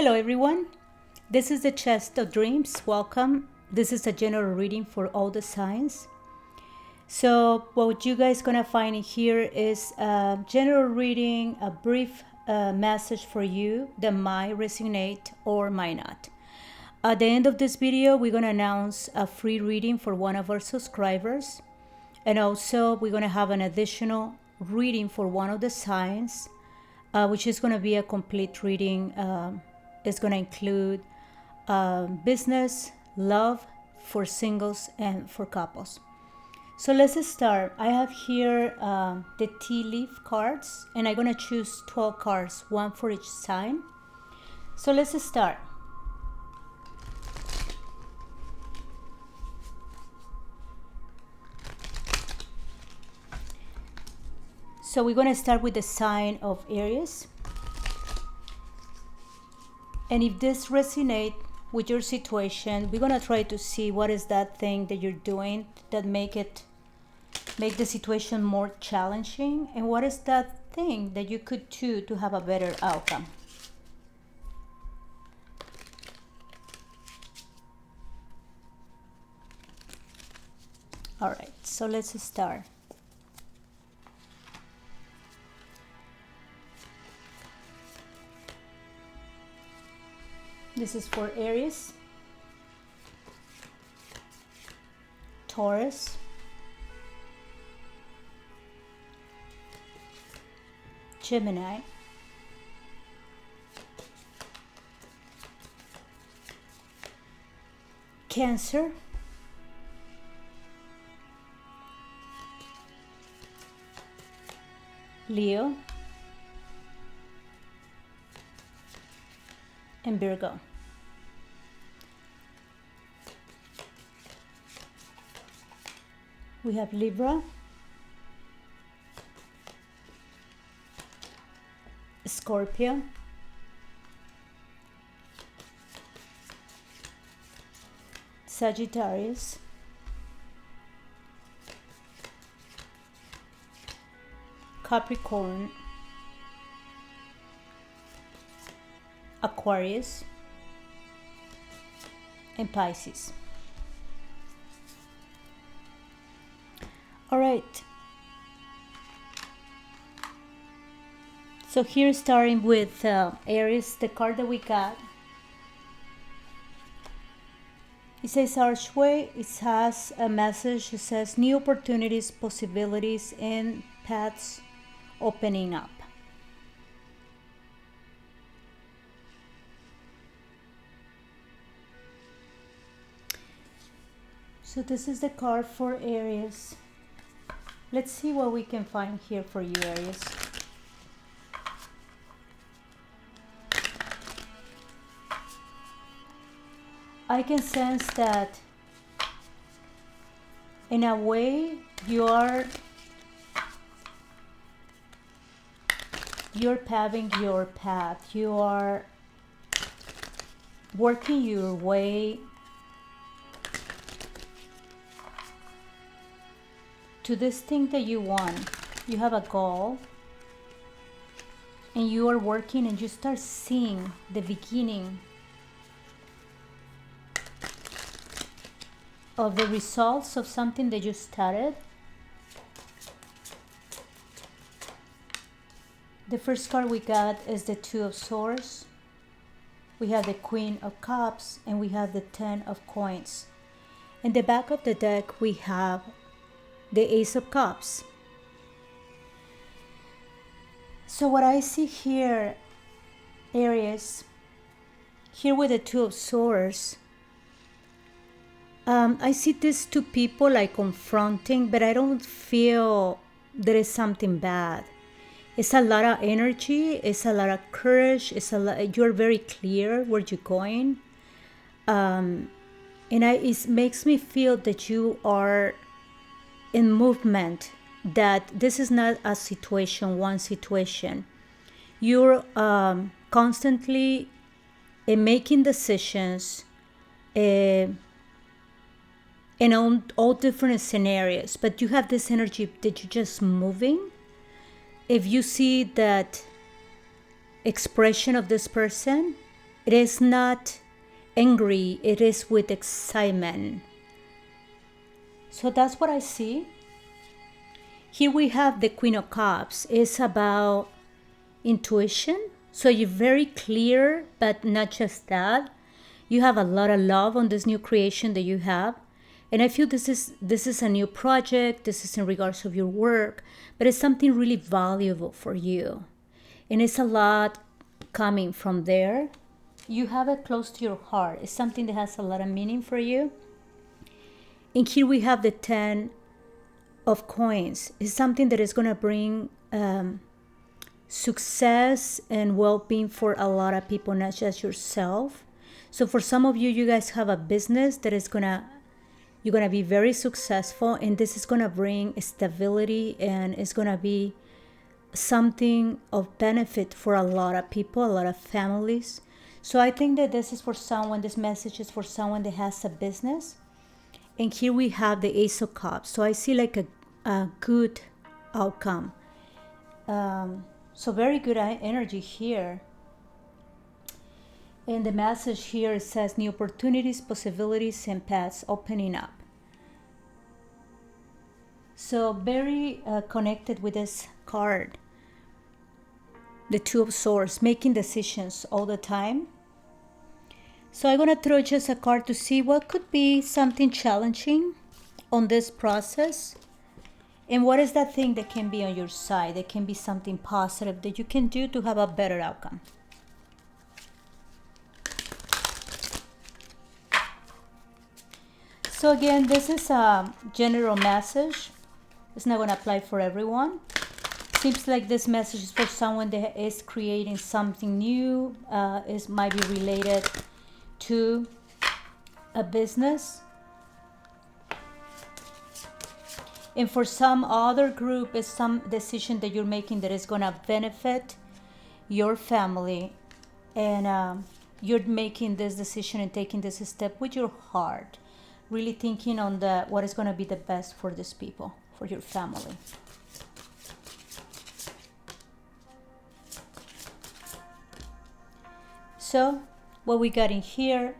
Hello, everyone. This is the Chest of Dreams. Welcome. This is a general reading for all the signs. So, what you guys gonna find here is a general reading, a brief message for you that might resonate or might not. At the end of this video, we're gonna announce a free reading for one of our subscribers, and also we're gonna have an additional reading for one of the signs, which is gonna be a complete reading. It's going to include business, love, for singles, and for couples. So let's start. I have here the tea leaf cards, and I'm going to choose 12 cards, one for each sign. So let's start. So we're going to start with the sign of Aries. And if this resonates with your situation, we're gonna try to see what is that thing that you're doing that make the situation more challenging, and what is that thing that you could do to have a better outcome. All right, so let's start. This is for Aries, Taurus, Gemini, Cancer, Leo, and Virgo. We have Libra, Scorpio, Sagittarius, Capricorn, Aquarius, and Pisces. All right. So here, starting with Aries, the card that we got, it says Archway. It has a message. It says new opportunities, possibilities, and paths opening up. So this is the card for Aries. Let's see what we can find here for you, Aries. I can sense that in a way you're paving your path. You are working your way to this thing that you want. You have a goal and you are working, and you start seeing the beginning of the results of something that you started. The first card we got is the Two of Swords. We have the Queen of Cups, and we have the Ten of Coins. In the back of the deck, we have the Ace of Cups. So what I see here, Aries, here with the Two of Swords, I see these two people like confronting, but I don't feel there is something bad. It's a lot of energy, it's a lot of courage, you're very clear where you're going. It makes me feel that you are in movement, that this is not a situation, one situation. You're constantly making decisions in all different scenarios, but you have this energy that you're just moving. If you see that expression of this person, It is not angry, it is with excitement. So that's what I see. Here we have the Queen of Cups. It's about intuition. So you're very clear, but not just that. You have a lot of love on this new creation that you have. And I feel this is a new project. This is in regards of your work, but it's something really valuable for you. And it's a lot coming from there. You have it close to your heart. It's something that has a lot of meaning for you. And here we have the 10 of coins. It's something that is going to bring success and well-being for a lot of people, not just yourself. So for some of you, you guys have a business that is you're gonna be very successful, and this is gonna bring stability, and it's gonna be something of benefit for a lot of people, a lot of families. So I think that this is for someone, this message is for someone that has a business. And here we have the Ace of Cups. So I see like a good outcome. So very good energy here. And the message here says new opportunities, possibilities, and paths opening up. So very connected with this card. The Two of Swords, making decisions all the time. So I'm going to throw just a card to see what could be something challenging on this process. And what is that thing that can be on your side? That can be something positive that you can do to have a better outcome. So again, this is a general message. It's not going to apply for everyone. Seems like this message is for someone that is creating something new. It might be related to a business. And for some other group, it's some decision that you're making that is going to benefit your family. And you're making this decision and taking this step with your heart. Really thinking on what is going to be the best for these people, for your family. So, what we got in here,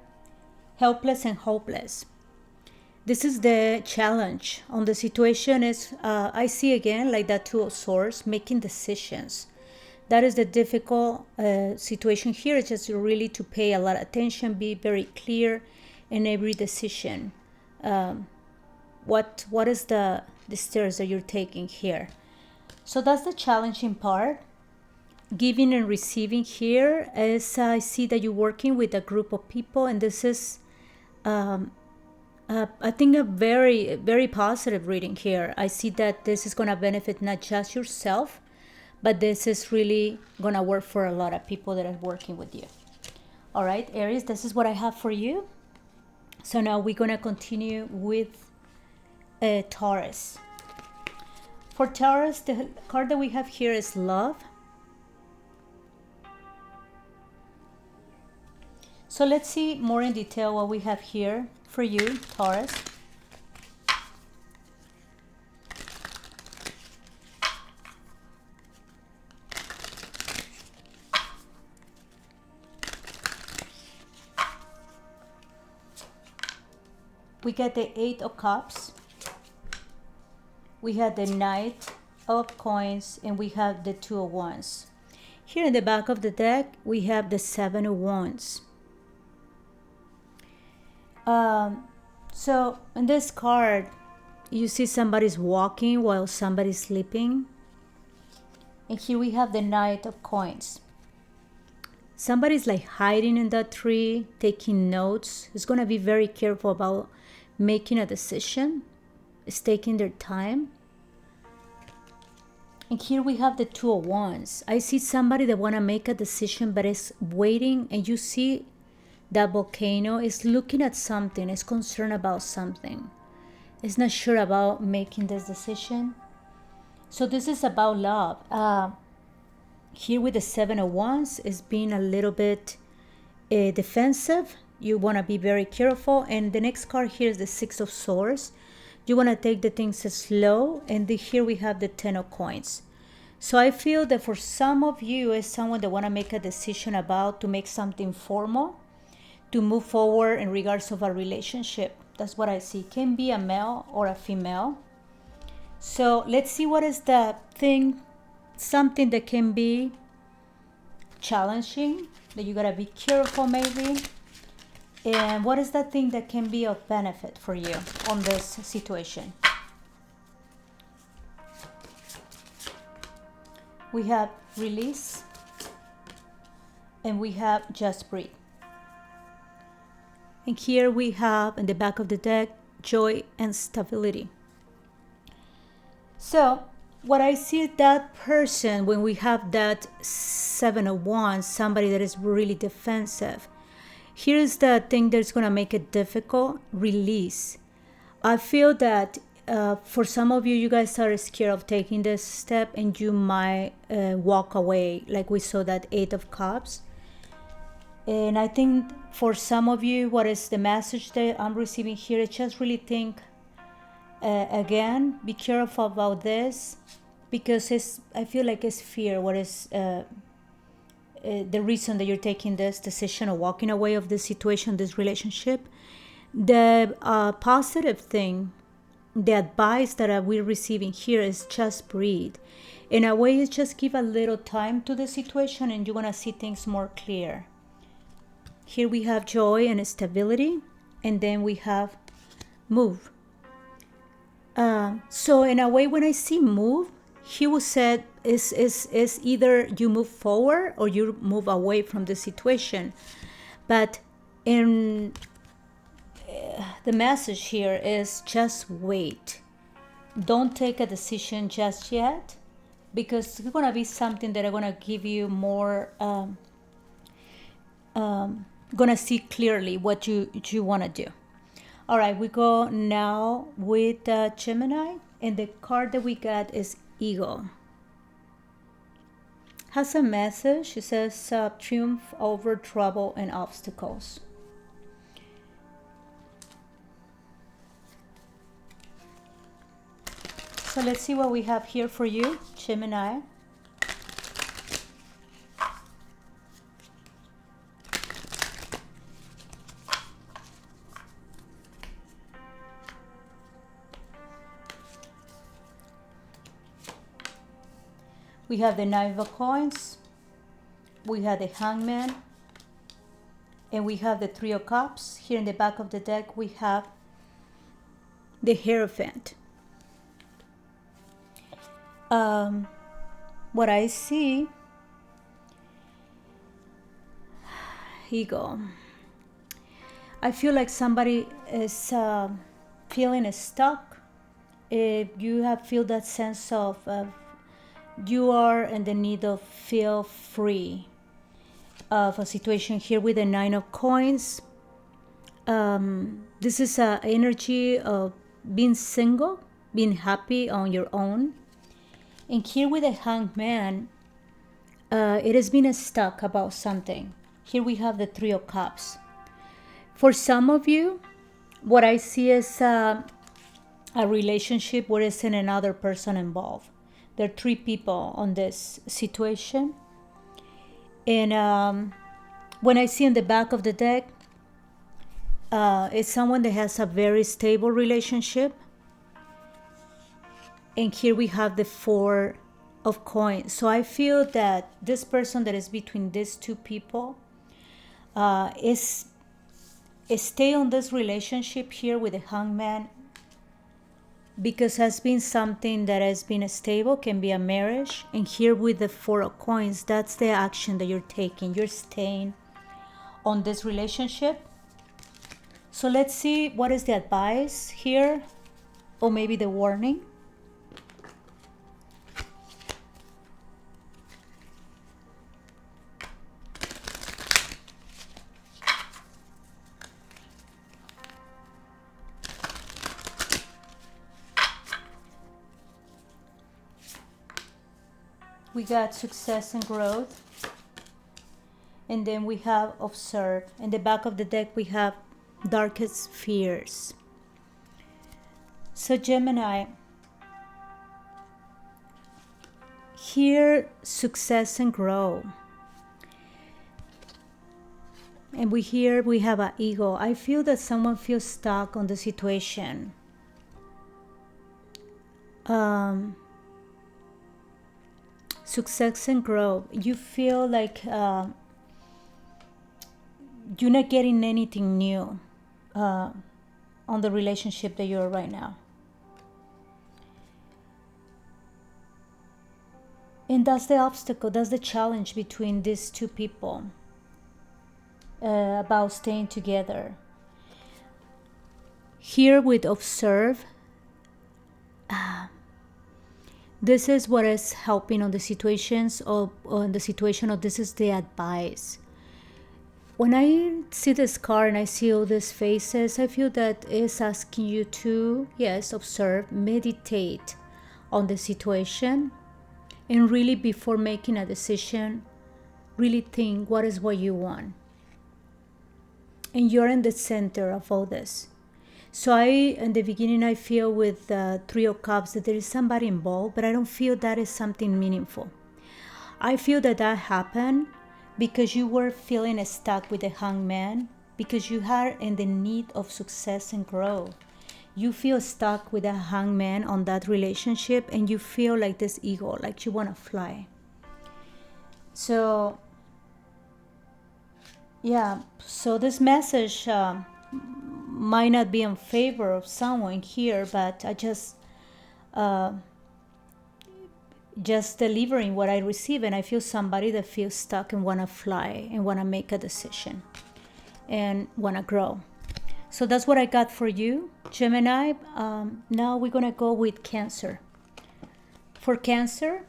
helpless and hopeless. This is the challenge on the situation is, I see again, like that Two of Swords, making decisions. That is the difficult situation here. It's just really to pay a lot of attention, be very clear in every decision. What is the steps that you're taking here? So that's the challenging part. Giving and receiving here, as I see that you're working with a group of people, and this is I think a very, very positive reading here. I see that this is going to benefit not just yourself, but this is really going to work for a lot of people that are working with you. All right, Aries, this is what I have for you. So now we're going to continue with Taurus. For Taurus, the card that we have here is Love. So let's see more in detail what we have here for you, Taurus. We get the Eight of Cups. We have the Knight of Coins, and we have the Two of Wands. Here in the back of the deck, we have the Seven of Wands. So in this card, you see somebody's walking while somebody's sleeping. And here we have the Knight of Coins. Somebody's like hiding in that tree, taking notes. It's going to be very careful about making a decision. It's taking their time. And here we have the Two of Wands. I see somebody that want to make a decision but is waiting, and you see that volcano is looking at something, is concerned about something. It's not sure about making this decision. So this is about love. Here with the Seven of Wands is being a little bit defensive. You want to be very careful. And the next card here is the Six of Swords. You want to take the things slow. And here we have the Ten of Coins. So I feel that for some of you is someone that want to make a decision about to make something formal, to move forward in regards of a relationship. That's what I see. Can be a male or a female. So let's see what is the thing, something that can be challenging, that you gotta be careful maybe. And what is that thing that can be of benefit for you on this situation? We have release, and we have just breathe. And here we have in the back of the deck, joy and stability. So what I see that person, when we have that 7 of Wands, somebody that is really defensive, here's the thing that's going to make it difficult: release. I feel that for some of you, you guys are scared of taking this step, and you might walk away, like we saw that 8 of Cups. And I think for some of you, what is the message that I'm receiving here? Is just really think again, be careful about this, because I feel like it's fear. What is the reason that you're taking this decision of walking away of this situation, this relationship? The positive thing, the advice that we're receiving here is just breathe. In a way, it's just give a little time to the situation, and you're gonna see things more clear. Here we have joy and stability, and then we have move. So in a way, when I see move, he was said is either you move forward or you move away from the situation. But in the message here is just wait. Don't take a decision just yet, because it's gonna be something that are gonna give you more. Gonna see clearly what you want to do. All right, we go now with Gemini, and the card that we got is Eagle. Has a message. It says triumph over trouble and obstacles. So let's see what we have here for you, Gemini. We have the 9 of Coins, we have the Hangman, and we have the 3 of Cups. Here in the back of the deck, we have the Hierophant. What I see, Ego. I feel like somebody is feeling stuck. If you have feel that sense of you are in the need of feel free of a situation here with the 9 of Coins. This is an energy of being single, being happy on your own. And here with the Hangman, it has been stuck about something. Here we have the 3 of Cups. For some of you, what I see is a relationship where there's another person involved. There are 3 people on this situation. And when I see in the back of the deck, it's someone that has a very stable relationship. And here we have the 4 of Coins. So I feel that this person that is between these 2 people is stay on this relationship here with the Hangman, because has been something that has been stable, can be a marriage. And here with the 4 of Coins, that's the action that you're taking. You're staying on this relationship. So let's see what is the advice here, or maybe the warning. We got success and growth. And then we have observe. In the back of the deck, we have darkest fears. So Gemini, Here, success and grow. And we have an ego. I feel that someone feels stuck on the situation. Success and grow. You feel like you're not getting anything new on the relationship that you're right now. And that's the obstacle, that's the challenge between these two people about staying together. Here with observe, this is what is helping on the situations of on the situation of this is the advice. When I see this card and I see all these faces, I feel that it's asking you to, yes, observe, meditate on the situation, and really before making a decision, really think what is what you want. And you're in the center of all this. So in the beginning, I feel with the Three of Cups that there is somebody involved, but I don't feel that is something meaningful. I feel that happened because you were feeling stuck with the Hangman, because you are in the need of success and growth. You feel stuck with a Hangman on that relationship, and you feel like this ego, like you want to fly. So, yeah, so this message might not be in favor of someone here, but I just delivering what I receive, and I feel somebody that feels stuck and want to fly and want to make a decision and want to grow. So that's what I got for you, Gemini. Now we're going to go with Cancer. For Cancer,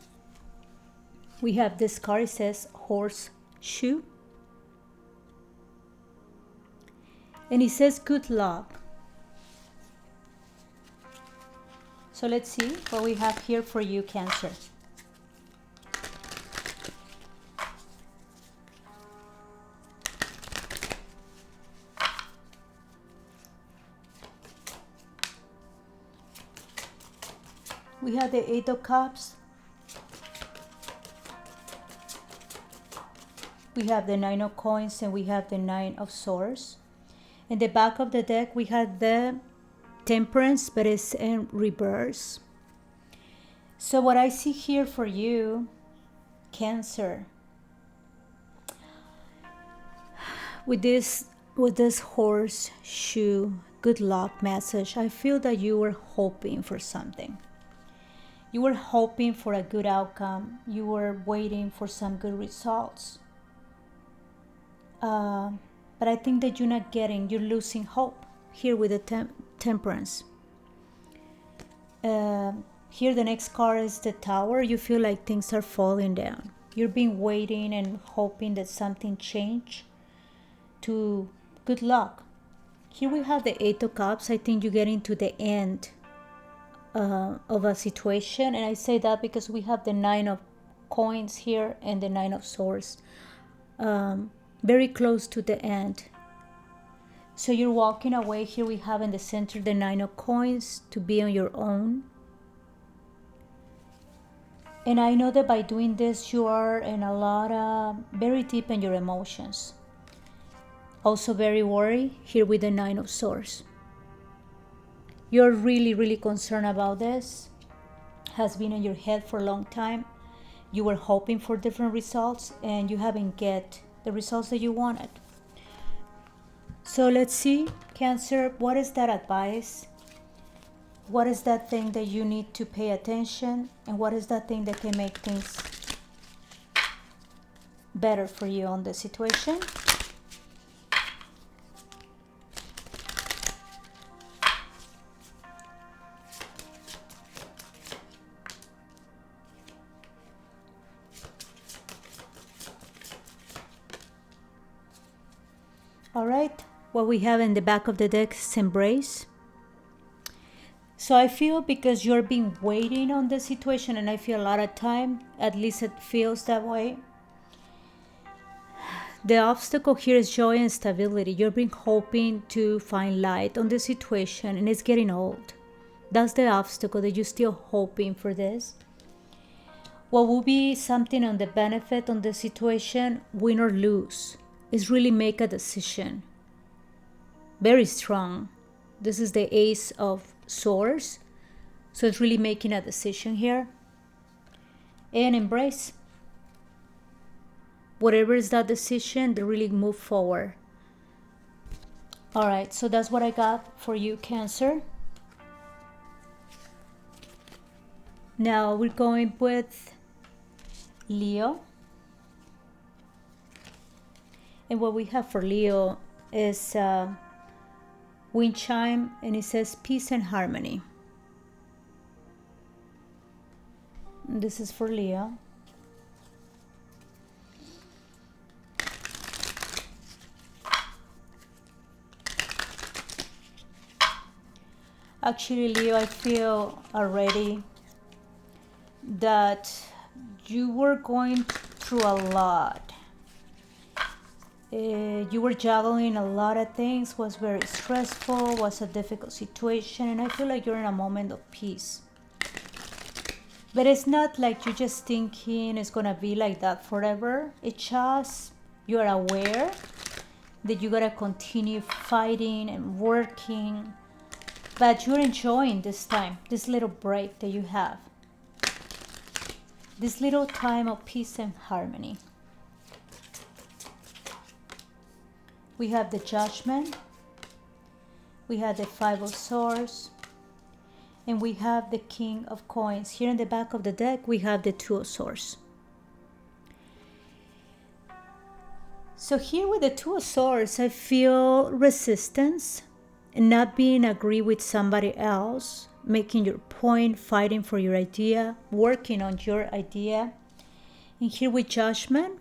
we have this card. It says horseshoe. And it says good luck. So let's see what we have here for you, Cancer. We have the Eight of Cups. We have the Nine of Coins, and we have the Nine of Swords. In the back of the deck, we have the Temperance, but it's in reverse. So what I see here for you, Cancer, with this horseshoe good luck message, I feel that you were hoping for something. You were hoping for a good outcome. You were waiting for some good results. But I think that you're losing hope here with the Temperance. Here the next card is the Tower. You feel like things are falling down. You've been waiting and hoping that something change to good luck. Here we have the Eight of Cups. I think you're getting to the end of a situation, and I say that because we have the Nine of Coins here and the Nine of Swords. Very close to the end. So you're walking away. Here we have in the center the Nine of Coins, to be on your own. And I know that by doing this, you are in a lot of, very deep in your emotions. Also very worried here with the Nine of Swords. You're really, really concerned about this. Has been in your head for a long time. You were hoping for different results, and you haven't get the results that you wanted. So let's see, Cancer, what is that advice? What is that thing that you need to pay attention? And what is that thing that can make things better for you on the situation? All right, what we have in the back of the deck is Embrace. So I feel because you're been waiting on the situation, and I feel a lot of time, at least it feels that way. The obstacle here is joy and stability. You've been hoping to find light on the situation, and it's getting old. That's the obstacle, that you're still hoping for this. What will be something on the benefit on the situation, win or lose, is really make a decision. Very strong. This is the Ace of Swords. So it's really making a decision here. And embrace. Whatever is that decision, they really move forward. All right, so that's what I got for you, Cancer. Now we're going with Leo. And what we have for Leo is wind chime, and it says peace and harmony. This is for Leo. Actually, Leo, I feel already that you were going through a lot. You were juggling a lot of things, was very stressful, was a difficult situation, and I feel like you're in a moment of peace. But it's not like you're just thinking it's gonna be like that forever. It's just you're aware that you gotta continue fighting and working, but you're enjoying this time, this little break that you have, this little time of peace and harmony. We have the Judgment, we have the Five of Swords, and we have the King of Coins. Here in the back of the deck, we have the Two of Swords. So here with the Two of Swords, I feel resistance, not being agree with somebody else, making your point, fighting for your idea, working on your idea. And here with Judgment,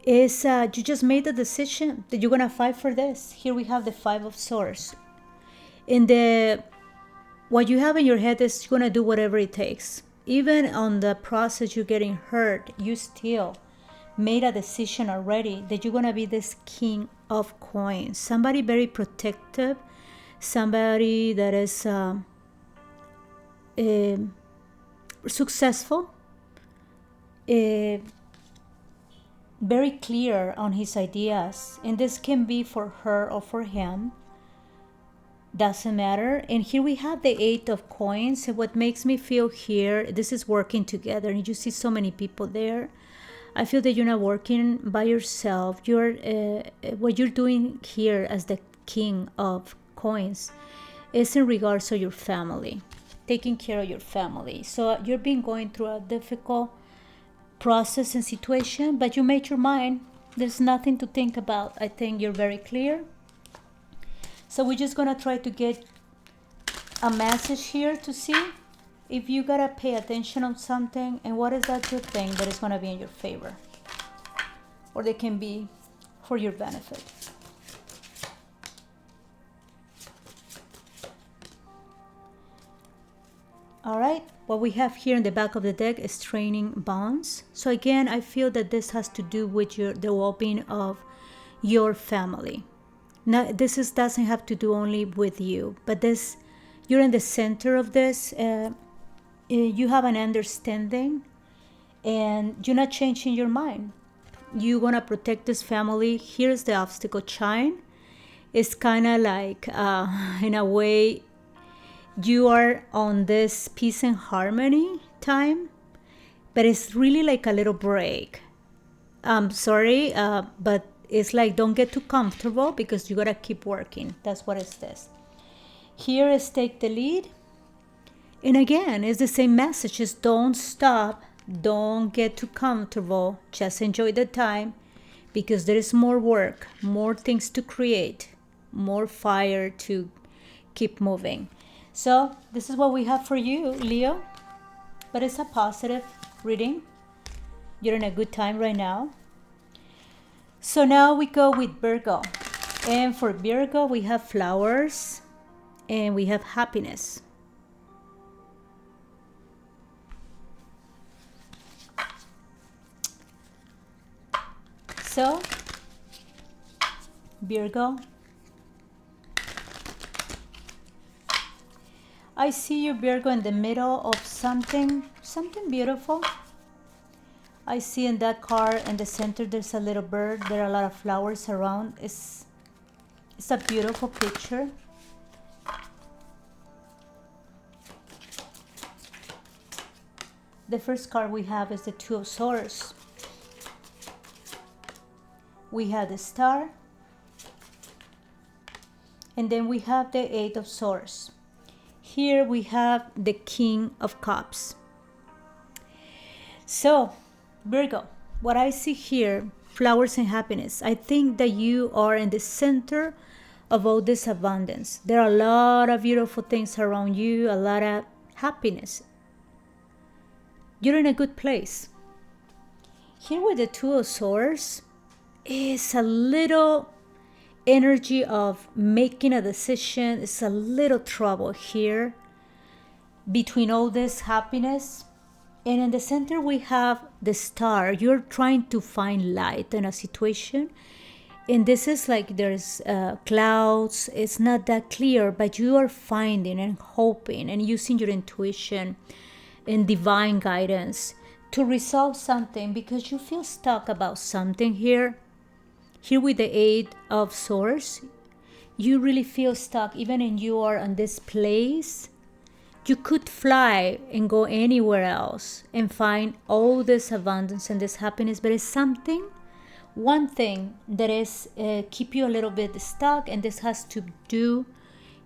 is you just made the decision that you're gonna fight for this. Here we have the Five of Swords. In the what you have in your head is you're gonna do whatever it takes. Even on the process you're getting hurt, you still made a decision already that you're gonna be this King of Coins. Somebody very protective, somebody that is successful, very clear on his ideas, and this can be for her or for him, doesn't matter. And here we have the Eight of Coins, and what makes me feel here, this is working together, and you see so many people there. I feel that you're not working by yourself. You're what you're doing here as the King of Coins is in regards to your family, taking care of your family. So you've been going through a difficult process and situation, but you made your mind. There's nothing to think about. I think you're very clear. So we're just gonna try to get a message here to see if you gotta pay attention on something, and what is that good thing that is gonna be in your favor, or they can be for your benefit. All right, what we have here in the back of the deck is training bonds. So again, I feel that this has to do with the well-being of your family. Now, this doesn't have to do only with you, but this, you're in the center of this. You have an understanding, and you're not changing your mind. You're gonna protect this family. Here's the obstacle chime. It's kind of like, in a way, you are on this peace and harmony time, but it's really like a little break. I'm sorry, but it's like, don't get too comfortable because you gotta keep working. That's what it's this. Here is take the lead. And again, it's the same message. Just don't stop. Don't get too comfortable. Just enjoy the time, because there is more work, more things to create, more fire to keep moving. So this is what we have for you, Leo. But it's a positive reading. You're in a good time right now. So now we go with Virgo. And for Virgo, we have flowers and we have happiness. So, Virgo, I see you, Virgo, in the middle of something beautiful. I see in that card in the center there's a little bird. There are a lot of flowers around. It's a beautiful picture. The first card we have is the Two of Swords. We have the Star. And then we have the Eight of Swords. Here we have the King of Cups. So, Virgo, what I see here, flowers and happiness. I think that you are in the center of all this abundance. There are a lot of beautiful things around you, a lot of happiness. You're in a good place. Here with the Two of Swords is a little energy of making a decision. It's a little trouble here between all this happiness. And in the center we have the Star. You're trying to find light in a situation. And this is like there's clouds. It's not that clear, but you are finding and hoping and using your intuition and divine guidance to resolve something because you feel stuck about something here. Here with the Eight of Swords, you really feel stuck even when you are in this place. You could fly and go anywhere else and find all this abundance and this happiness, but it's one thing that is keep you a little bit stuck, and this has to do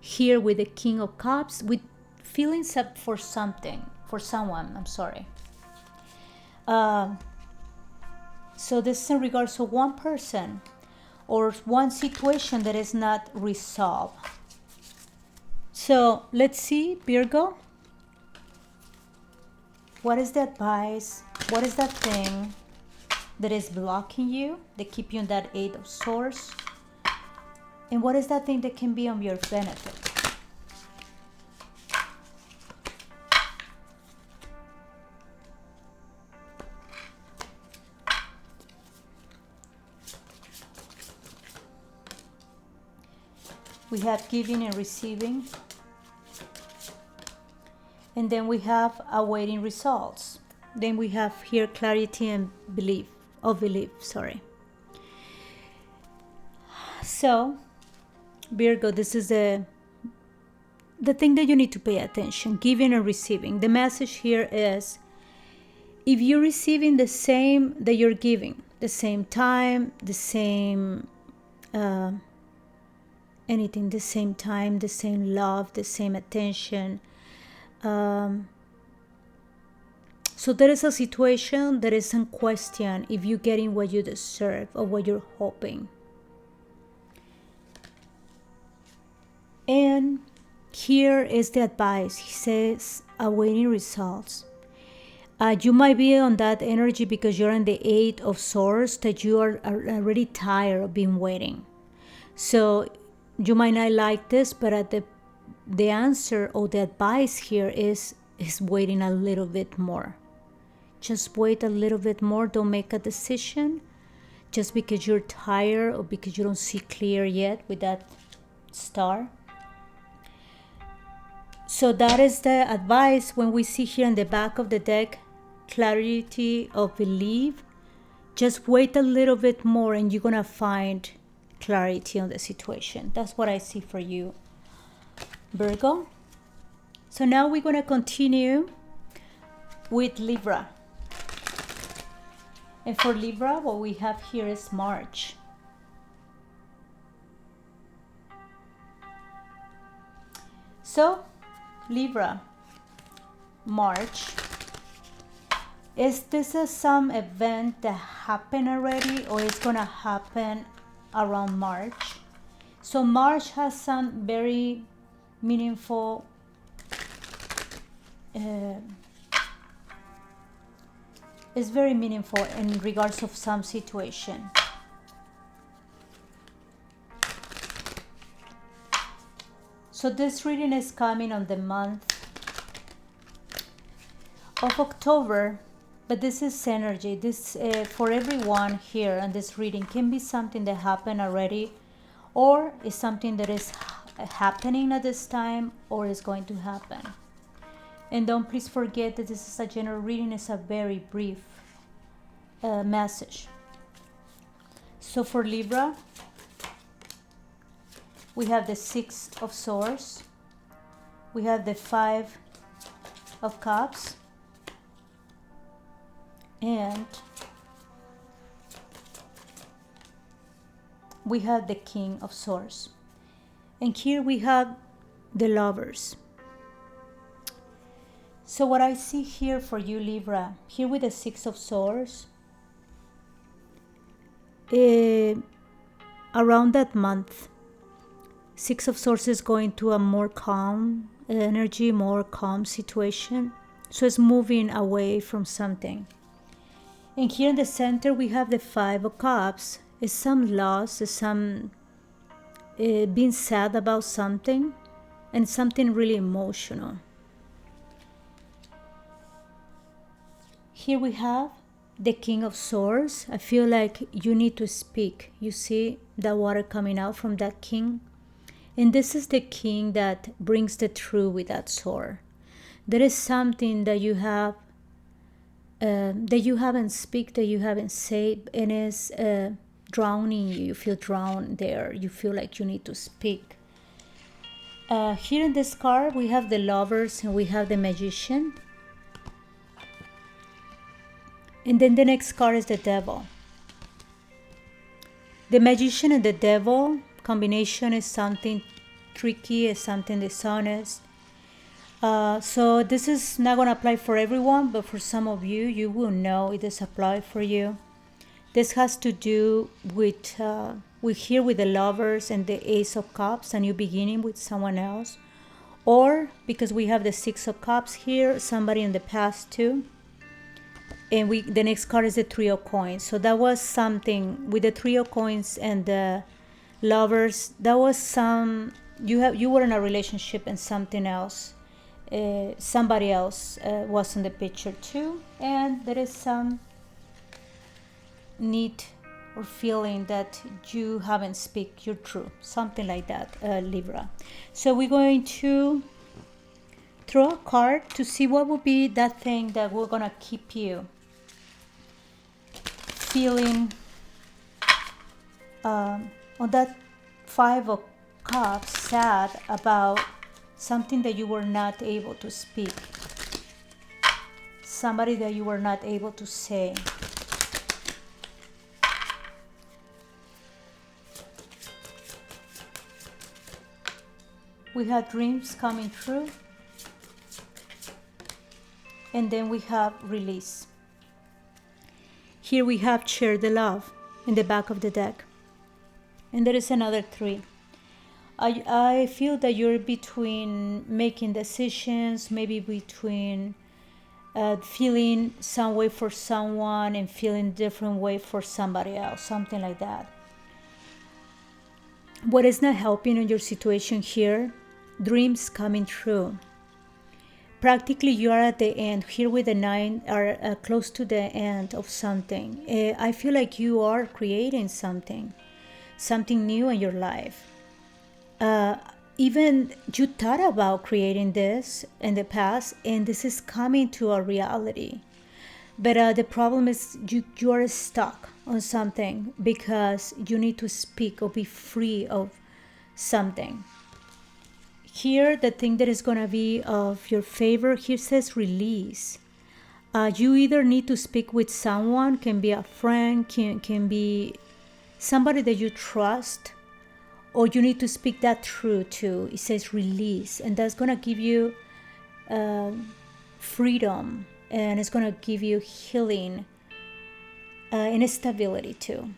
here with the King of Cups, with feelings up for someone, I'm sorry. So this is in regards to one person or one situation that is not resolved. So let's see, Virgo. What is the advice? What is that thing that is blocking you, that keep you in that Eight of Swords? And what is that thing that can be on your benefit? We have giving and receiving. And then we have awaiting results. Then we have here clarity and belief. So, Virgo, this is the thing that you need to pay attention, giving and receiving. The message here is, if you're receiving the same that you're giving, the same time, the same anything, the same time, the same love, the same attention. So there is a situation that is in question if you're getting what you deserve or what you're hoping. And here is the advice. He says, awaiting results. You might be on that energy because you're in the Eight of Swords, that you are already tired of being waiting. So you might not like this, but the answer or the advice here is waiting a little bit more. Just wait a little bit more. Don't make a decision just because you're tired or because you don't see clear yet with that Star. So that is the advice. When we see here in the back of the deck, clarity of belief, just wait a little bit more and you're gonna find clarity on the situation. That's what I see for you, Virgo. So now we're going to continue with Libra. And for Libra, what we have here is March. So Libra, March, is this some event that happened already, or it's going to happen around March? So March has some very meaningful is very meaningful in regards of some situation. So this reading is coming on the month of October, but this is energy. This for everyone here, and this reading can be something that happened already, or is something that is happening at this time or is going to happen. And don't please forget that this is a general reading. It's a very brief message. So for Libra, we have the Six of Swords, we have the Five of Cups, and we have the King of Swords. And here we have the Lovers. So what I see here for you, Libra, here with the Six of Swords, around that month, Six of Swords is going to a more calm energy, more calm situation. So it's moving away from something. And here in the center, we have the Five of Cups. It's some loss, it's some being sad about something, and something really emotional. Here we have the King of Swords. I feel like you need to speak. You see the water coming out from that king. And this is the king that brings the truth with that sword. There is something that you have, that you haven't speak, that you haven't said, and is drowning you. You feel drowned there. You feel like you need to speak. Here in this card, we have the Lovers and we have the Magician. And then the next card is the Devil. The Magician and the Devil combination is something tricky, is something dishonest. So this is not going to apply for everyone, but for some of you, you will know it does apply for you. This has to do with, here with the Lovers and the Ace of Cups, a new beginning with someone else. Or because we have the Six of Cups here, somebody in the past too. And the next card is the Three of Coins. So that was something with the Three of Coins and the Lovers. That was you were in a relationship and something else. Somebody else was in the picture too. And there is some need or feeling that you haven't speak your truth. Something like that, Libra. So we're going to throw a card to see what would be that thing that we're going to keep you feeling on that Five of Cups, sad about something that you were not able to speak, somebody that you were not able to say. We have dreams coming true, and then we have release. Here we have Share the Love in the back of the deck. And there is another three. I feel that you're between making decisions, maybe between feeling some way for someone and feeling different way for somebody else, something like that. What is not helping in your situation here? Dreams coming true. Practically you are at the end. Here with the Nine are close to the end of something. I feel like you are creating something new in your life. Even you thought about creating this in the past, and this is coming to a reality. But the problem is you are stuck on something because you need to speak or be free of something. Here, the thing that is going to be of your favor, here says release. You either need to speak with someone, can be a friend, can be somebody that you trust, or you need to speak that truth to. It says release, and that's going to give you freedom, and it's going to give you healing and stability too.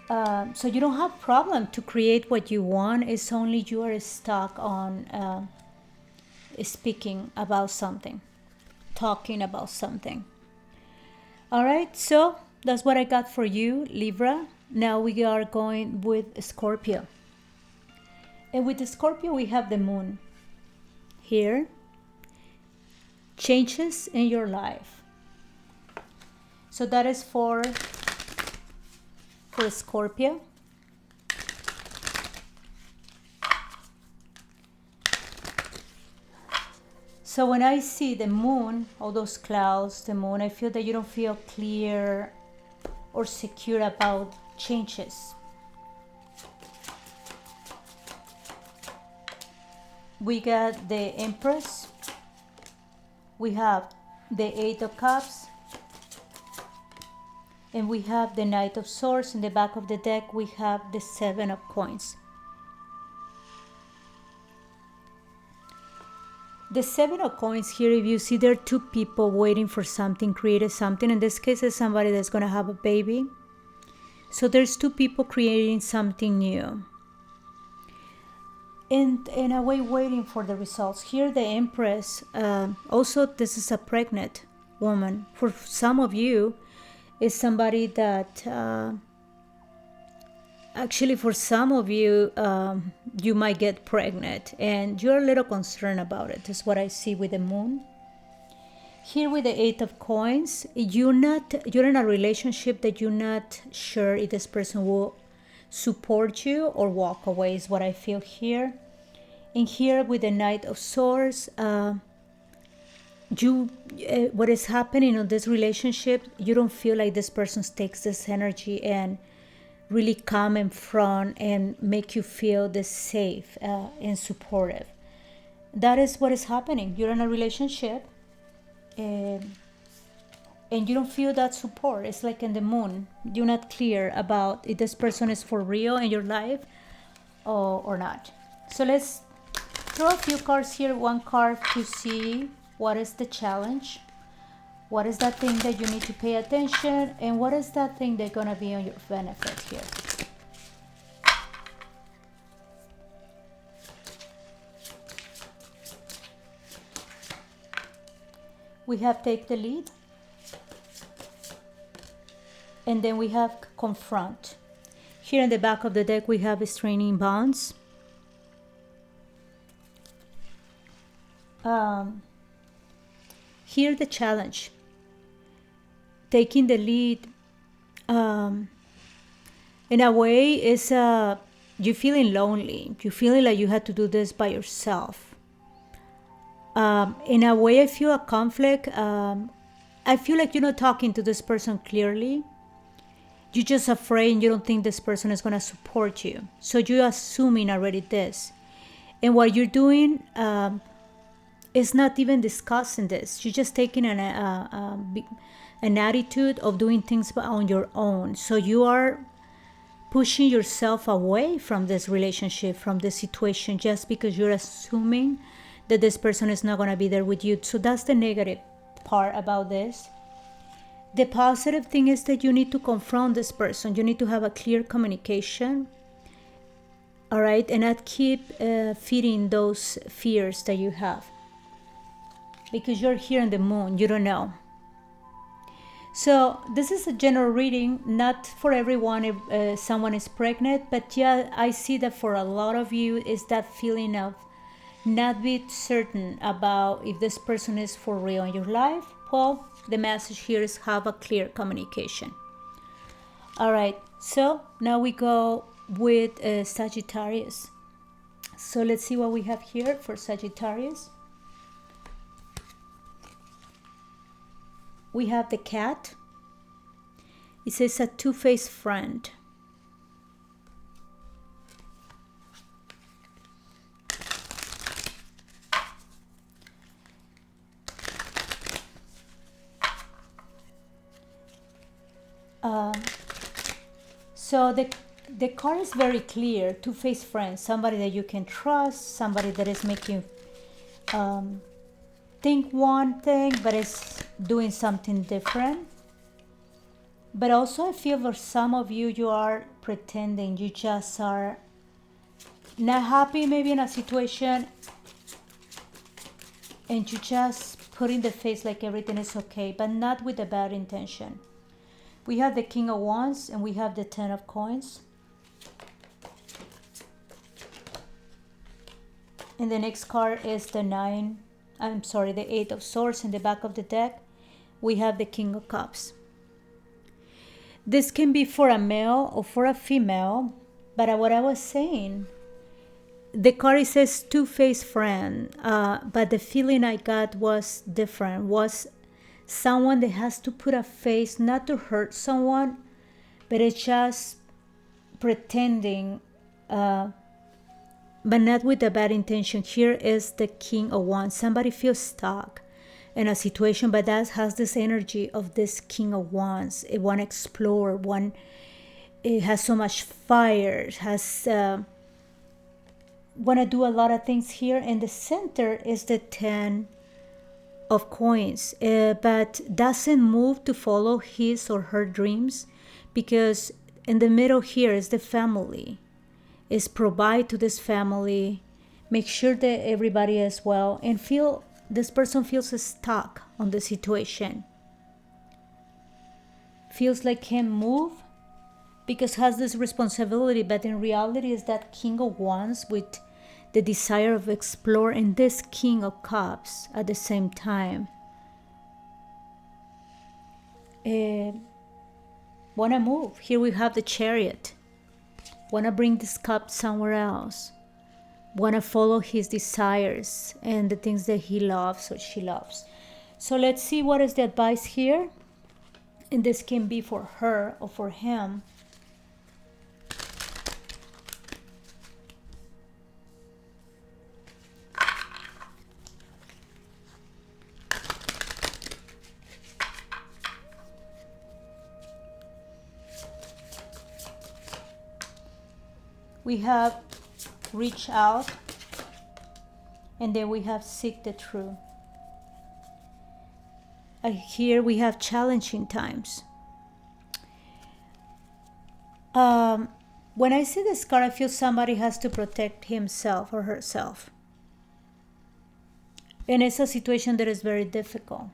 So you don't have problem to create what you want. It's only you are stuck on speaking about something, talking about something. All right, so that's what I got for you, Libra. Now we are going with Scorpio. And with the Scorpio, we have the Moon here. Changes in your life. So that is for Scorpio. So when I see the moon, all those clouds, the moon, I feel that you don't feel clear or secure about changes. We got the Empress. We have the Eight of Cups. And we have the Knight of Swords. In the back of the deck, we have the Seven of Coins. The Seven of Coins here, if you see, there are two people waiting for something, created something. In this case, it's somebody that's going to have a baby. So there's two people creating something new. And in a way, waiting for the results. Here, the Empress, also, this is a pregnant woman. For some of you, is somebody that, actually, for some of you, you might get pregnant. And you're a little concerned about it. That's what I see with the moon. Here with the Eight of Coins, you're in a relationship that you're not sure if this person will support you or walk away, is what I feel here. And here with the Knight of Swords, what is happening in this relationship, you don't feel like this person takes this energy and really come in front and make you feel this safe and supportive. That is what is happening. You're in a relationship and you don't feel that support. It's like in the moon. You're not clear about if this person is for real in your life or not. So let's draw a few cards here. One card to see what is the challenge. What is that thing that you need to pay attention? And what is that thing that's going to be on your benefit here? We have take the lead. And then we have confront. Here in the back of the deck, we have straining bonds. Here the challenge. Taking the lead, in a way, is you're feeling lonely. You're feeling like you had to do this by yourself. In a way, I feel a conflict. I feel like you're not talking to this person clearly. You're just afraid and you don't think this person is going to support you. So you're assuming already this. And what you're doing is not even discussing this. You're just taking an attitude of doing things on your own. So you are pushing yourself away from this relationship, from this situation, just because you're assuming that this person is not going to be there with you. So that's the negative part about this. The positive thing is that you need to confront this person. You need to have a clear communication. All right. And not keep feeding those fears that you have. Because you're here in the moon. You don't know. So this is a general reading. Not for everyone if someone is pregnant. But yeah, I see that for a lot of you is that feeling of not be certain about if this person is for real in your life. Well, the message here is have a clear communication. All right, so now we go with Sagittarius. So let's see what we have here for Sagittarius. We have the cat. It says a two-faced friend. So the card is very clear. Two-faced friend, somebody that you can trust, somebody that is making think one thing but is doing something different. But also I feel for some of you, you are pretending. You just are not happy maybe in a situation and you just put in the face like everything is okay, but not with a bad intention. We have the King of Wands and we have the Ten of Coins. And the next card is the Eight of Swords in the back of the deck. We have the King of Cups. This can be for a male or for a female, but what I was saying, the card, it says two-faced friend, but the feeling I got was different. Was someone that has to put a face, not to hurt someone, but it's just pretending, but not with a bad intention. Here is the King of Wands. Somebody feels stuck in a situation, but that has this energy of this King of Wands. It want to explore, it has so much fire, has want to do a lot of things here. In the center is the 10 of coins, but doesn't move to follow his or her dreams, because in the middle here is the family, is provide to this family, make sure that everybody is well, and this person feels stuck on the situation, feels like can't move because has this responsibility, but in reality is that King of Wands with the desire of explore, and this King of Cups at the same time. Want to move. Here we have the Chariot. Want to bring this cup somewhere else. Want to follow his desires and the things that he loves or she loves. So let's see what is the advice here. And this can be for her or for him. We have reach out, and then we have seek the truth. Here we have challenging times. When I see this card, I feel somebody has to protect himself or herself. And it's a situation that is very difficult.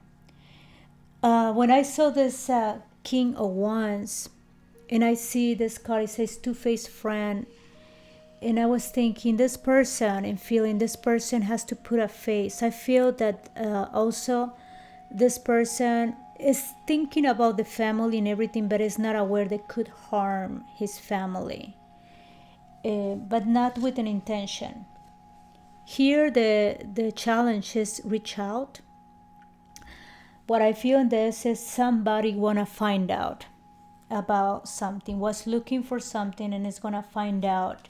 When I saw this King of Wands, and I see this card, it says two-faced friend, and I was thinking this person and feeling this person has to put a face. I feel that also this person is thinking about the family and everything, but is not aware that could harm his family, but not with an intention. Here the challenge is reach out. What I feel in this is somebody want to find out about something, was looking for something, and is going to find out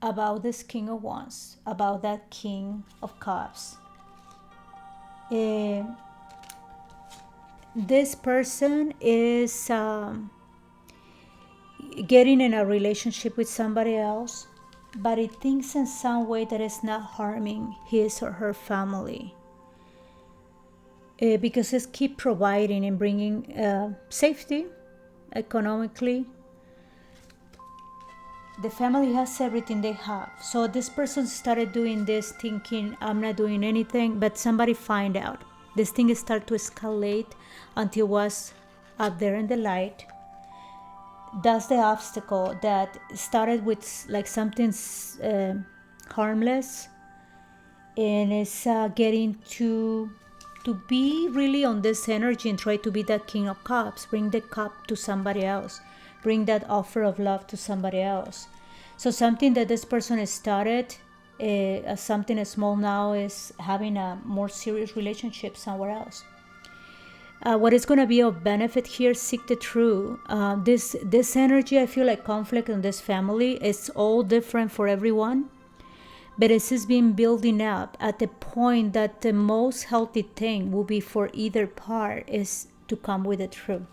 about this King of Wands, about that King of Cups. This person is getting in a relationship with somebody else, but it thinks in some way that it's not harming his or her family, because it's keep providing and bringing safety economically. The family has everything they have. So this person started doing this thinking, I'm not doing anything, but somebody find out. This thing start to escalate until it was up there in the light. That's the obstacle that started with like something harmless, and it's getting to be really on this energy and try to be that King of Cups, bring the cup to somebody else, bring that offer of love to somebody else. So something that this person has started, something small now, is having a more serious relationship somewhere else. What is going to be of benefit here, seek the truth. This energy, I feel like conflict in this family, it's all different for everyone, but it's just been building up at the point that the most healthy thing will be for either part is to come with the truth.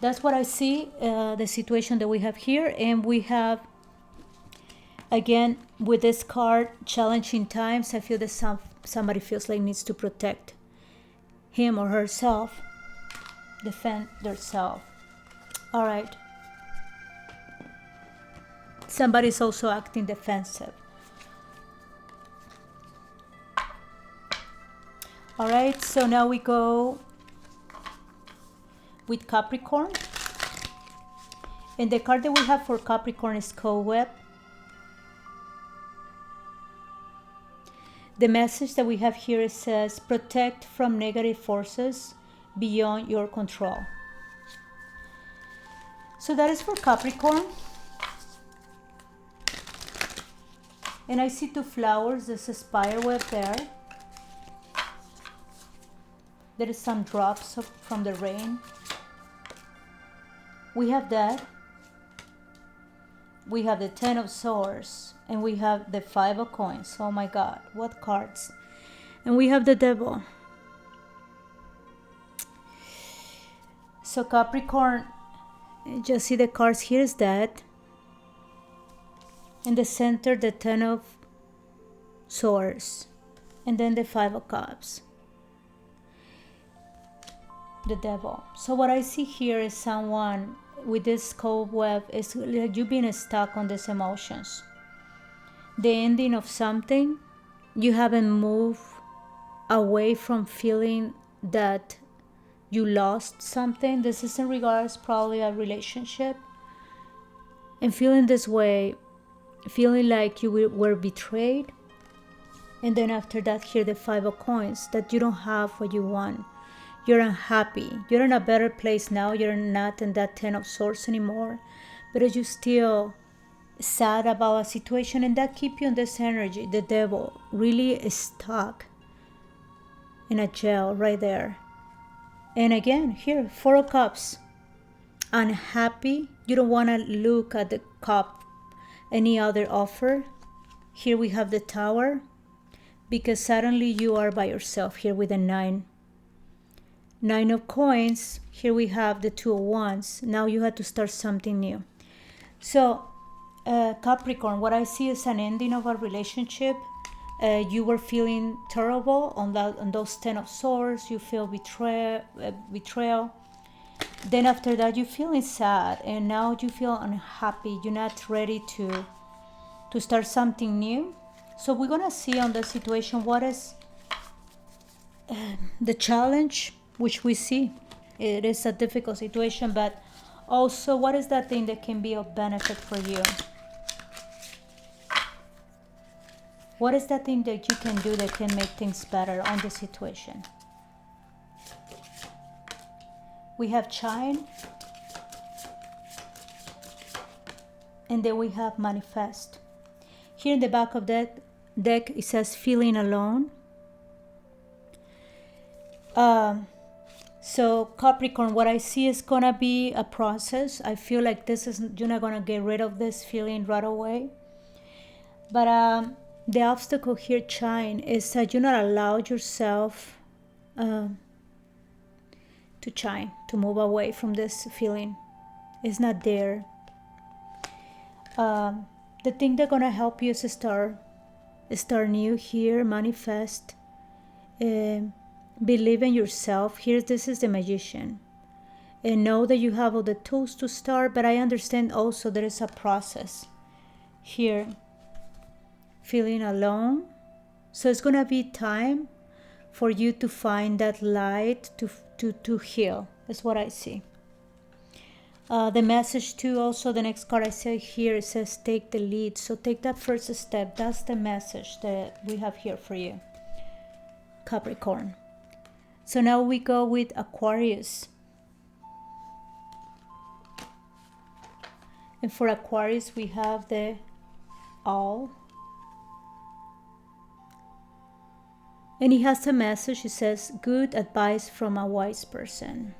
That's what I see, the situation that we have here. And we have, again, with this card, challenging times. I feel that somebody feels like needs to protect him or herself, defend themselves. All right. Somebody's also acting defensive. All right, so now we go with Capricorn. And the card that we have for Capricorn is Cobweb. The message that we have here says, protect from negative forces beyond your control. So that is for Capricorn. And I see two flowers. There's a spider web there. There is some drops from the rain. We have that. We have the 10 of swords. And we have the 5 of coins. Oh my God, what cards. And we have the devil. So Capricorn, just see the cards. Here's that. In the center, the 10 of swords. And then the 5 of cups. The devil. So what I see here is someone with this cobweb is like you've been stuck on these emotions. The ending of something, you haven't moved away from feeling that you lost something. This is in regards probably a relationship. And feeling this way, feeling like you were betrayed. And then after that, here the 5 of coins, that you don't have what you want. You're unhappy. You're in a better place now. You're not in that 10 of swords anymore. But you're still sad about a situation, and that keeps you in this energy. The devil really is stuck in a jail right there. And again, here, 4 of cups. Unhappy. You don't want to look at the cup, any other offer. Here we have the tower. Because suddenly you are by yourself here with a 9. 9 of coins. Here we have the 2 of wands. Now you have to start something new. So Capricorn, what I see is an ending of a relationship. You were feeling terrible on those 10 of swords. You feel betrayal. Then after that, you're feeling sad, and now you feel unhappy. You're not ready to start something new. So we're gonna see on the situation what is the challenge, which we see. It is a difficult situation, but also what is that thing that can be of benefit for you? What is that thing that you can do that can make things better on the situation? We have Chime. And then we have Manifest. Here in the back of that deck, it says feeling alone. So Capricorn, what I see is gonna be a process. I feel like you're not gonna get rid of this feeling right away. But the obstacle here, Chime, is that you're not allowed yourself to chime, to move away from this feeling. It's not there. The thing that's gonna help you is start new here, manifest, believe in yourself. Here, this is the Magician, and know that you have all the tools to start. But I understand also there is a process here. Feeling alone, so it's gonna be time for you to find that light to heal. That's what I see. The message too, also the next card I see here, it says take the lead. So take that first step. That's the message that we have here for you, Capricorn. So now we go with Aquarius. And for Aquarius, we have the Owl. And he has a message. It says, good advice from a wise person.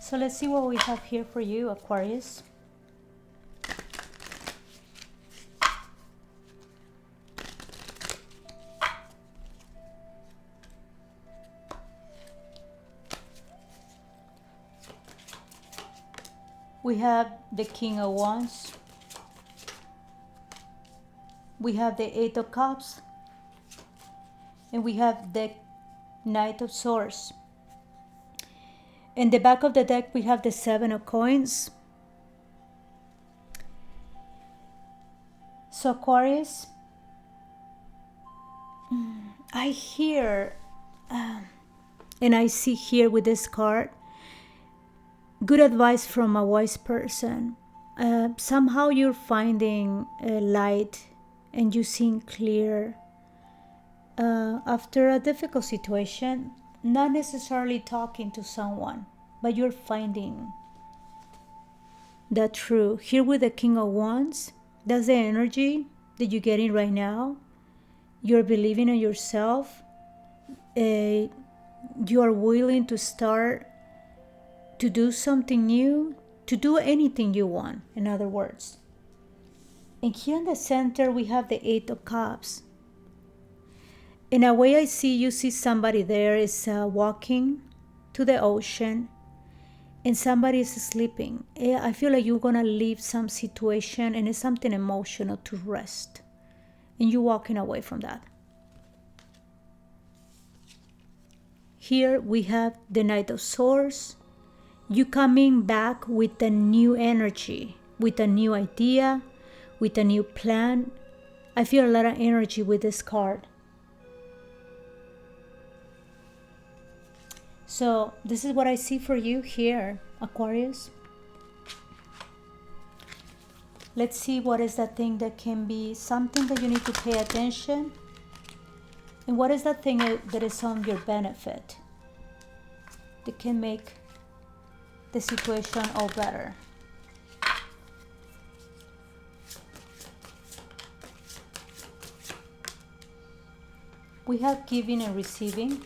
So let's see what we have here for you, Aquarius. We have the King of Wands. We have the 8 of Cups. And we have the Knight of Swords. In the back of the deck, we have the 7 of Coins. So Aquarius, I hear, and I see here with this card, good advice from a wise person. Somehow you're finding a light and you seeing clear after a difficult situation, not necessarily talking to someone. but you're finding that true. Here with the King of Wands, that's the energy that you're getting right now. You're believing in yourself. You are willing to start to do something new, to do anything you want, in other words. And here in the center, we have the Eight of Cups. In a way, I see you see somebody there is walking to the ocean, and somebody is sleeping. I feel like you're gonna leave some situation, and it's something emotional to rest, and you're walking away from that. Here we have the Knight of Swords. You coming back with a new energy, with a new idea, with a new plan. I feel a lot of energy with this card. So this is what I see for you here, Aquarius. Let's see what is that thing that can be something that you need to pay attention. And what is that thing that is on your benefit that can make the situation all better? We have giving and receiving.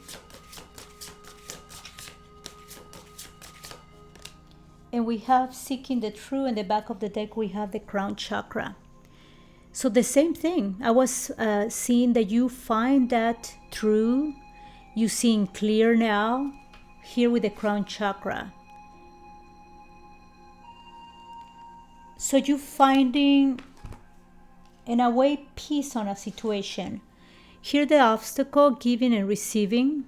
And we have seeking the true. In the back of the deck, we have the crown chakra. So the same thing. I was seeing that you find that true. You seeing clear now. Here with the crown chakra. So you finding, in a way, peace on a situation. Here the obstacle, giving and receiving.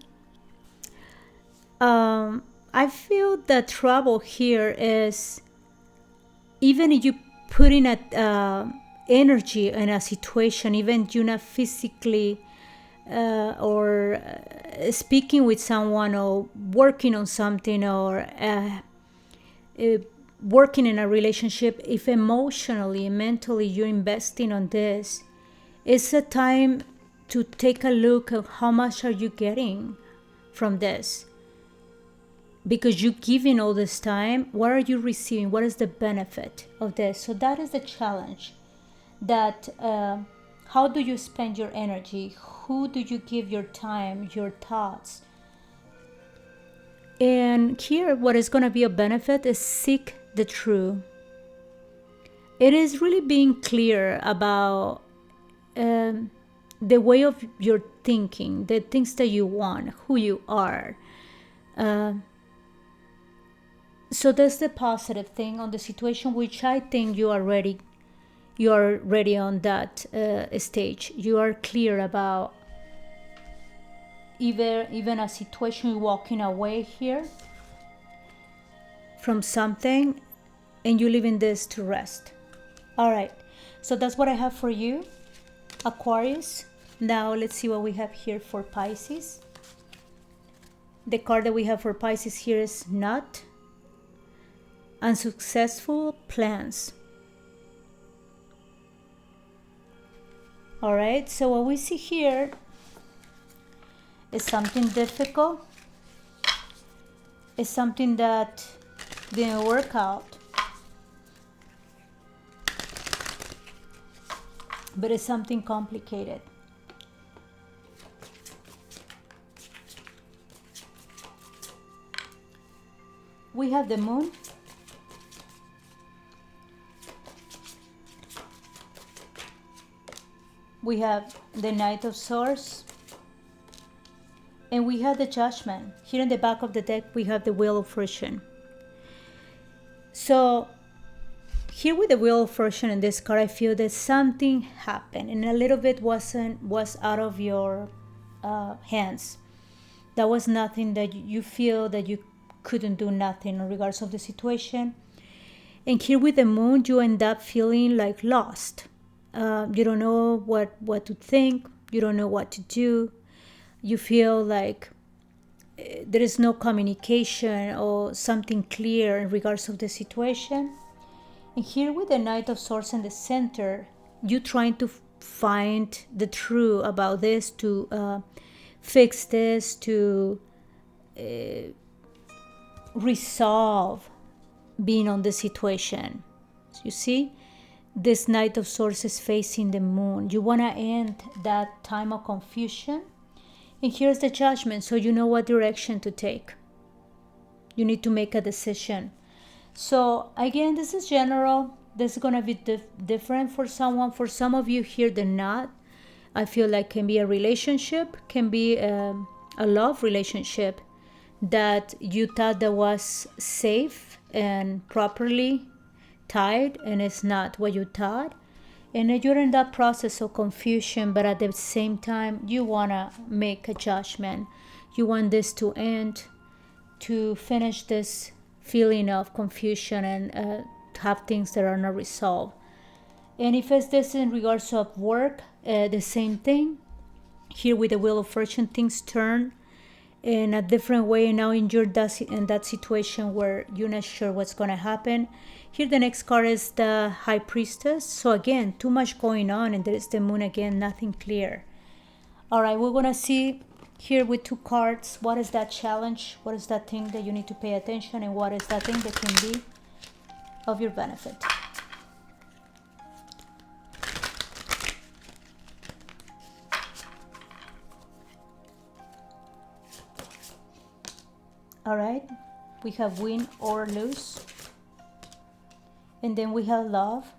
I feel the trouble here is, even if you put in a energy in a situation, even you're not physically or speaking with someone or working on something or working in a relationship, if emotionally and mentally you're investing on this, it's a time to take a look at how much are you getting from this. Because you're giving all this time, what are you receiving? What is the benefit of this? So that is the challenge. That how do you spend your energy? Who do you give your time, your thoughts? And here, what is going to be a benefit is seek the true. It is really being clear about the way of your thinking, the things that you want, who you are. So that's the positive thing on the situation, which I think you are ready on that stage. You are clear about even a situation, you're walking away here from something, and you're leaving this to rest. All right, so that's what I have for you, Aquarius. Now let's see what we have here for Pisces. The card that we have for Pisces here is Not. Unsuccessful plans. All right, so what we see here is something difficult. It's something that didn't work out. But it's something complicated. We have the Moon. We have the Knight of Swords. And we have the Judgment. Here in the back of the deck, we have the Wheel of Fortune. So here with the Wheel of Fortune in this card, I feel that something happened and a little bit was out of your hands. That was nothing that you feel that you couldn't do nothing in regards of the situation. And here with the Moon, you end up feeling like lost. You don't know what to think. You don't know what to do. You feel like there is no communication or something clear in regards of the situation. And here with the Knight of Swords in the center, you trying to find the truth about this, to fix this, to resolve being on the situation. So you see, this Knight of Swords is facing the moon. You want to end that time of confusion. And here's the Judgment, so you know what direction to take. You need to make a decision. So again, this is general. This is going to be different for someone. For some of you here, they're not. I feel like can be a relationship, can be a love relationship that you thought that was safe and properly tied, and it's not what you thought. And you're in that process of confusion, but at the same time, you want to make a judgment. You want this to end, to finish this feeling of confusion and have things that are not resolved. And if it's this in regards of work, the same thing. Here with the Wheel of Fortune, things turn in a different way. Now in that situation where you're not sure what's going to happen. Here the next card is the High Priestess. So again, too much going on, and there is the Moon again, nothing clear. All right, we're going to see here with two cards, what is that challenge? What is that thing that you need to pay attention, and what is that thing that can be of your benefit? All right, we have win or lose. And then we have love.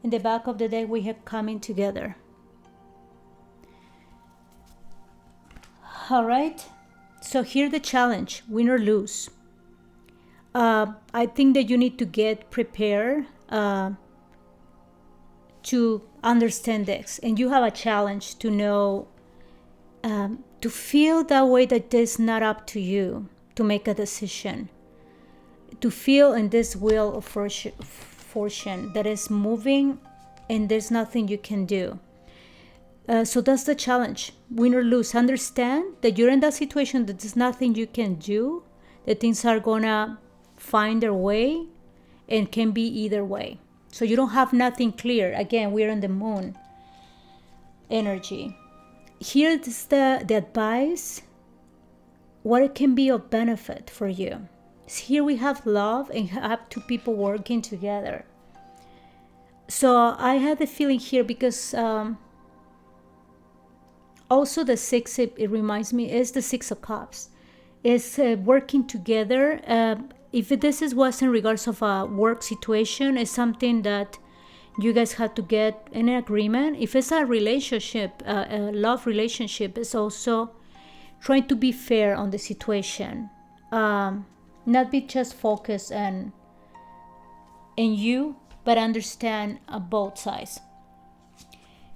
In the back of the deck, we have coming together. All right, so here the challenge, win or lose. I think that you need to get prepared to understand this. And you have a challenge to know, to feel that way that it's not up to you to make a decision. To feel in this Wheel of Fortune that is moving and there's nothing you can do. So that's the challenge, win or lose. Understand that you're in that situation that there's nothing you can do, that things are gonna find their way and can be either way. So you don't have nothing clear. Again, we're on the Moon energy. Here is the advice, what it can be of benefit for you. Here we have love and have two people working together. So I had the feeling here because also the six, it reminds me, is the Six of Cups. It's working together. If this was in regards of a work situation, it's something that you guys had to get in an agreement. If it's a relationship, a love relationship, it's also trying to be fair on the situation. Not be just focused on you, but understand both sides.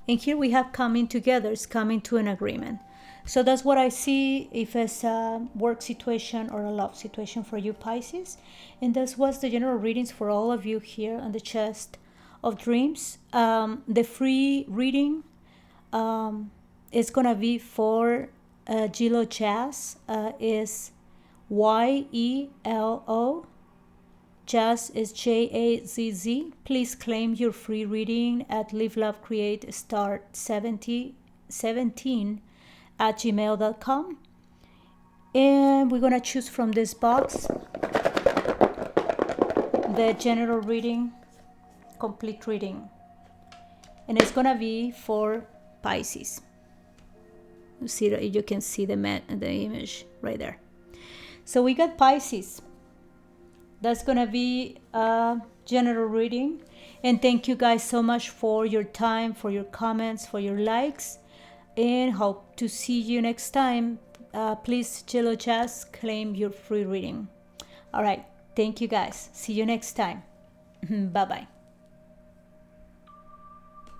And here we have coming together, it's coming to an agreement. So that's what I see if it's a work situation or a love situation for you, Pisces. And this was the general readings for all of you here on the Chest of Dreams. The free reading is going to be for Jilo Jazz, is YELO. Jazz is JAZZ. Please claim your free reading at Live Love Create Start 17 at gmail.com. And we're going to choose from this box the general reading, complete reading. And it's going to be for Pisces. You can see the image right there. So we got Pisces. That's going to be a general reading. And thank you guys so much for your time, for your comments, for your likes. And hope to see you next time. Please, Jilo Jazz, claim your free reading. All right. Thank you guys. See you next time. Bye-bye.